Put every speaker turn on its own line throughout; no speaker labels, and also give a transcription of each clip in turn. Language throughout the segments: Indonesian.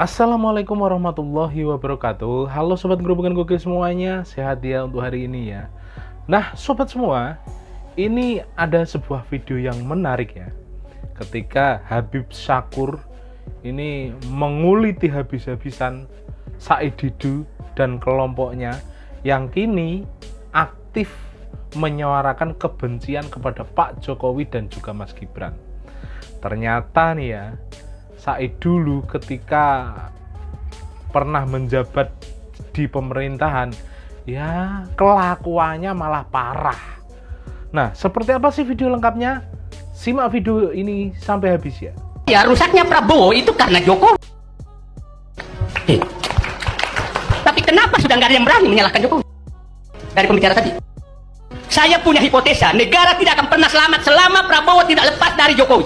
Assalamualaikum warahmatullahi wabarakatuh. Halo sobat Gerobongan Gokil semuanya, sehat ya untuk hari ini ya. Nah sobat semua, ini ada sebuah video yang menarik ya. Ketika Habib Syakkur ini menguliti habis-habisan Said Didu dan kelompoknya yang kini aktif menyuarakan kebencian kepada Pak Jokowi dan juga Mas Gibran. Ternyata nih ya, Said dulu ketika pernah menjabat di pemerintahan, ya kelakuannya malah parah. Nah, seperti apa sih video lengkapnya? Simak video ini sampai habis ya.
Ya, rusaknya Prabowo itu karena Jokowi. Tapi kenapa sudah nggak ada yang berani menyalahkan Jokowi? Dari pembicara tadi, saya punya hipotesa, negara tidak akan pernah selamat selama Prabowo tidak lepas dari Jokowi.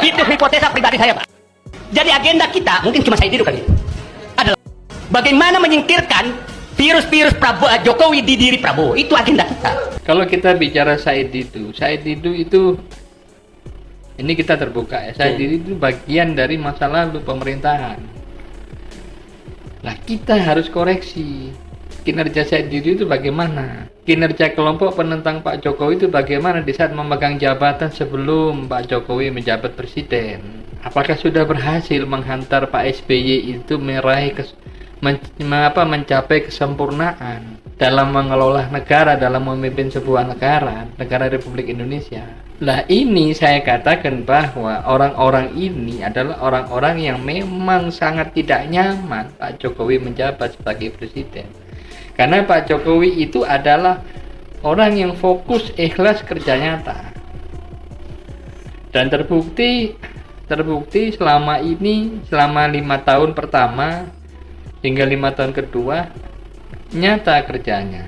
Itu hipotesa pribadi saya, Pak. Jadi agenda kita, mungkin cuma saya dulu kali, adalah bagaimana menyingkirkan virus-virus Jokowi di diri Prabowo. Itu agenda kita.
Kalau kita bicara Said Didu itu ini kita terbuka ya. Said Didu itu bagian dari masa lalu pemerintahan. Nah, kita harus koreksi. Kinerja Said Didu itu bagaimana? Kinerja kelompok penentang Pak Jokowi itu bagaimana di saat memegang jabatan sebelum Pak Jokowi menjabat presiden? Apakah sudah berhasil menghantar Pak SBY itu mencapai kesempurnaan dalam mengelola negara, dalam memimpin sebuah negara Republik Indonesia? Nah, ini saya katakan bahwa orang-orang ini adalah orang-orang yang memang sangat tidak nyaman Pak Jokowi menjabat sebagai presiden. Karena Pak Jokowi itu adalah orang yang fokus, ikhlas, kerja nyata. Dan terbukti selama 5 tahun pertama hingga 5 tahun kedua nyata kerjanya.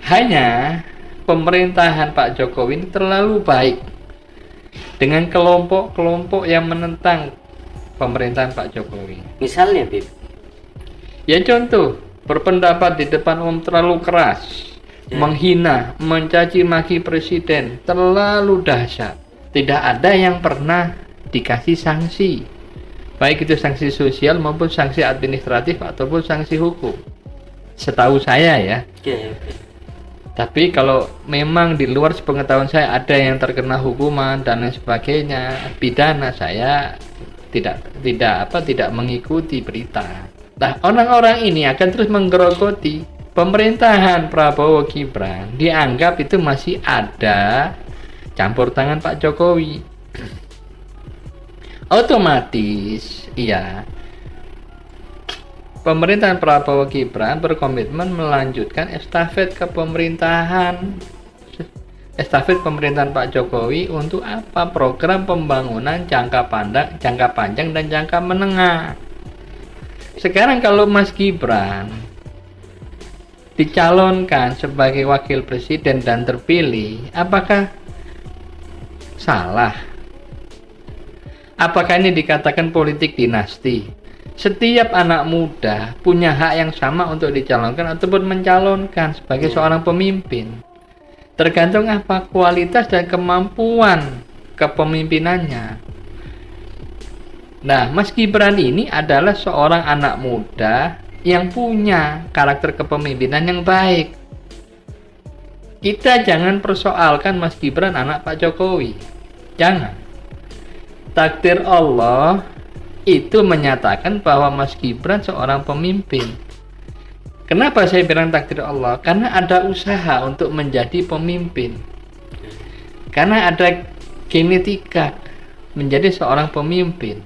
Hanya pemerintahan Pak Jokowi ini terlalu baik dengan kelompok-kelompok yang menentang pemerintahan Pak Jokowi.
Misalnya, Bib.
Ya contoh, berpendapat di depan umum terlalu keras, menghina, mencaci maki presiden terlalu dahsyat. Tidak ada yang pernah dikasih sanksi, baik itu sanksi sosial maupun sanksi administratif ataupun sanksi hukum, setahu saya ya. Tapi kalau memang di luar sepengetahuan saya ada yang terkena hukuman dan lain sebagainya, pidana, saya tidak mengikuti berita. Nah, orang-orang ini akan terus menggerogoti pemerintahan Prabowo Gibran, dianggap itu masih ada campur tangan Pak Jokowi. Otomatis, iya, pemerintahan Prabowo Gibran berkomitmen melanjutkan estafet pemerintahan Pak Jokowi untuk apa? Program pembangunan jangka panjang dan jangka menengah. Sekarang kalau Mas Gibran dicalonkan sebagai wakil presiden dan terpilih, apakah salah? Apakah ini dikatakan politik dinasti? Setiap anak muda punya hak yang sama untuk dicalonkan ataupun mencalonkan sebagai seorang pemimpin. Tergantung apa kualitas dan kemampuan kepemimpinannya. Nah, Mas Gibran ini adalah seorang anak muda yang punya karakter kepemimpinan yang baik. Kita jangan persoalkan Mas Gibran anak Pak Jokowi. Jangan. Takdir Allah itu menyatakan bahwa Mas Gibran seorang pemimpin. Kenapa saya bilang takdir Allah? Karena ada usaha untuk menjadi pemimpin. Karena ada genetika menjadi seorang pemimpin.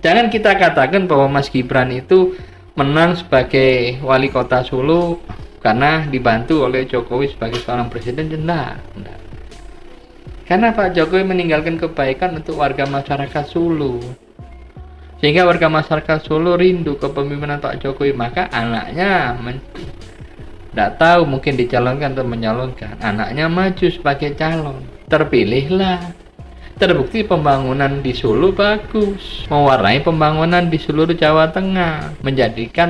Jangan kita katakan bahwa Mas Gibran itu menang sebagai wali kota Solo karena dibantu oleh Jokowi sebagai seorang presiden. Tidak. Karena Pak Jokowi meninggalkan kebaikan untuk warga masyarakat Solo, sehingga warga masyarakat Solo rindu kepemimpinan Pak Jokowi. Maka anaknya tidak tahu, mungkin dicalonkan atau menyalonkan, anaknya maju sebagai calon, terpilihlah. Terbukti pembangunan di Solo bagus, mewarnai pembangunan di seluruh Jawa Tengah, dijadikan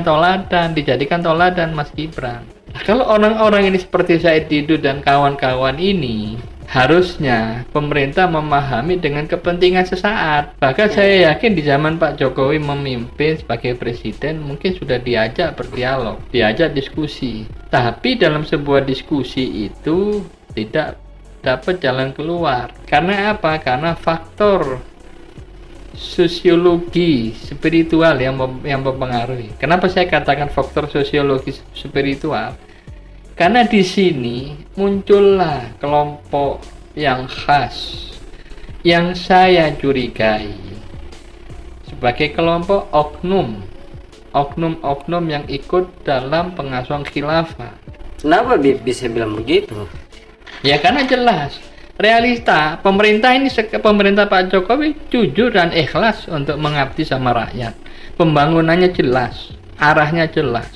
toladan Mas Gibran. Nah, kalau orang-orang ini seperti Said Didu dan kawan-kawan ini harusnya pemerintah memahami dengan kepentingan sesaat. Bahkan saya yakin di zaman Pak Jokowi memimpin sebagai presiden mungkin sudah diajak berdialog, diajak diskusi. Tapi dalam sebuah diskusi itu tidak dapat jalan keluar. Karena apa? Karena faktor sosiologi spiritual yang mempengaruhi. Kenapa saya katakan faktor sosiologi spiritual? Karena di sini muncullah kelompok yang khas yang saya curigai sebagai kelompok oknum yang ikut dalam pengasuhan khilafah.
Kenapa bisa bilang begitu?
Ya karena jelas realita pemerintah Pak Jokowi jujur dan ikhlas untuk mengabdi sama rakyat. Pembangunannya jelas, arahnya jelas,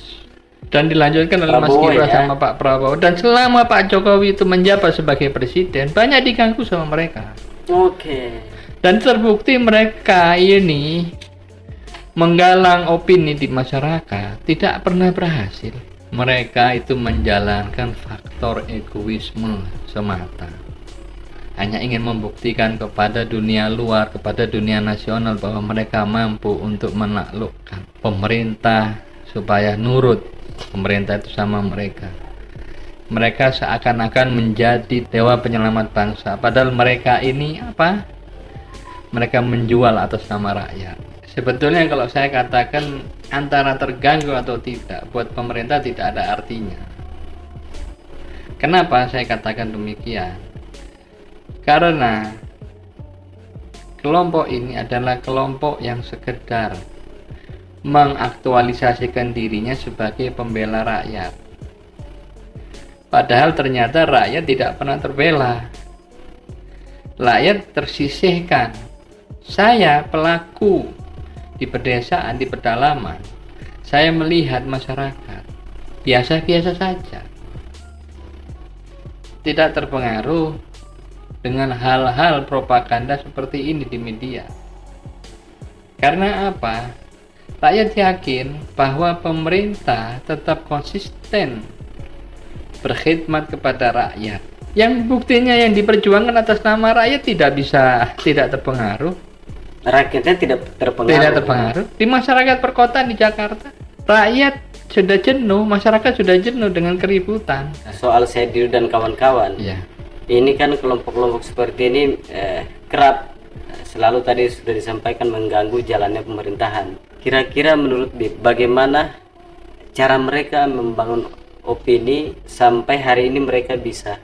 dan dilanjutkan oleh Mas Gibran sama Pak Prabowo. Dan selama Pak Jokowi itu menjabat sebagai presiden, banyak diganggu sama mereka.
Oke.
Dan terbukti mereka ini menggalang opini di masyarakat tidak pernah berhasil. Mereka itu menjalankan faktor egoisme semata. Hanya ingin membuktikan kepada dunia luar, kepada dunia nasional bahwa mereka mampu untuk menaklukkan pemerintah supaya nurut pemerintah itu sama mereka. Mereka seakan-akan menjadi dewa penyelamat bangsa, padahal mereka ini apa? Mereka menjual atas nama rakyat. Sebetulnya kalau saya katakan antara terganggu atau tidak, buat pemerintah tidak ada artinya. Kenapa saya katakan demikian? Karena kelompok ini adalah kelompok yang sekedar mengaktualisasikan dirinya sebagai pembela rakyat. Padahal ternyata rakyat tidak pernah terbela. Rakyat tersisihkan. Saya pelaku di pedesaan, di pedalaman, saya melihat masyarakat biasa-biasa saja, tidak terpengaruh dengan hal-hal propaganda seperti ini di media. Karena apa? Rakyat yakin bahwa pemerintah tetap konsisten berkhidmat kepada rakyat. Yang buktinya yang diperjuangkan atas nama rakyat tidak terpengaruh.
Rakyatnya tidak terpengaruh.
Tidak terpengaruh. Di masyarakat perkotaan di Jakarta, rakyat sudah jenuh, masyarakat sudah jenuh dengan keributan.
Soal Sedir dan kawan-kawan.
Ya.
Ini kan kelompok-kelompok seperti ini kerap selalu tadi sudah disampaikan mengganggu jalannya pemerintahan. Kira-kira menurut Bib, bagaimana cara mereka membangun opini sampai hari ini mereka bisa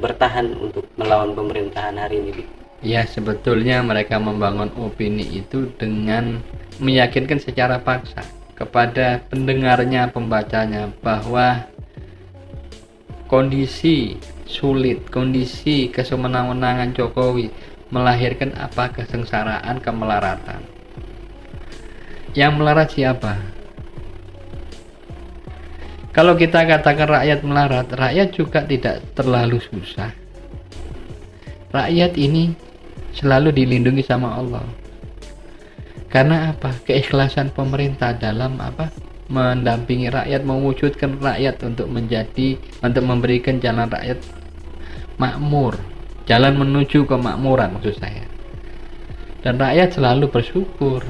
bertahan untuk melawan pemerintahan hari ini, Bib?
Ya, sebetulnya mereka membangun opini itu dengan meyakinkan secara paksa kepada pendengarnya, pembacanya, bahwa kondisi sulit, kondisi kesemenang-menangan Jokowi melahirkan apa? Kesengsaraan, kemelaratan. Yang melarat siapa? Kalau kita katakan rakyat melarat, rakyat juga tidak terlalu susah. Rakyat ini selalu dilindungi sama Allah. Karena apa? Keikhlasan pemerintah dalam apa? Mendampingi rakyat, mewujudkan rakyat untuk memberikan jalan rakyat makmur, jalan menuju kemakmuran maksud saya. Dan rakyat selalu bersyukur.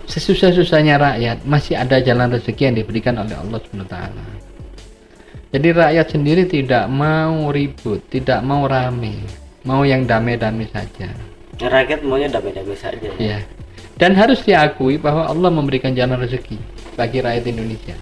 Sesusah-susahnya rakyat masih ada jalan rezeki yang diberikan oleh Allah SWT. Jadi rakyat sendiri tidak mau ribut, tidak mau rame, mau yang damai-damai saja.
Rakyat maunya damai-damai saja.
Ya. Dan harus diakui bahwa Allah memberikan jalan rezeki bagi rakyat Indonesia.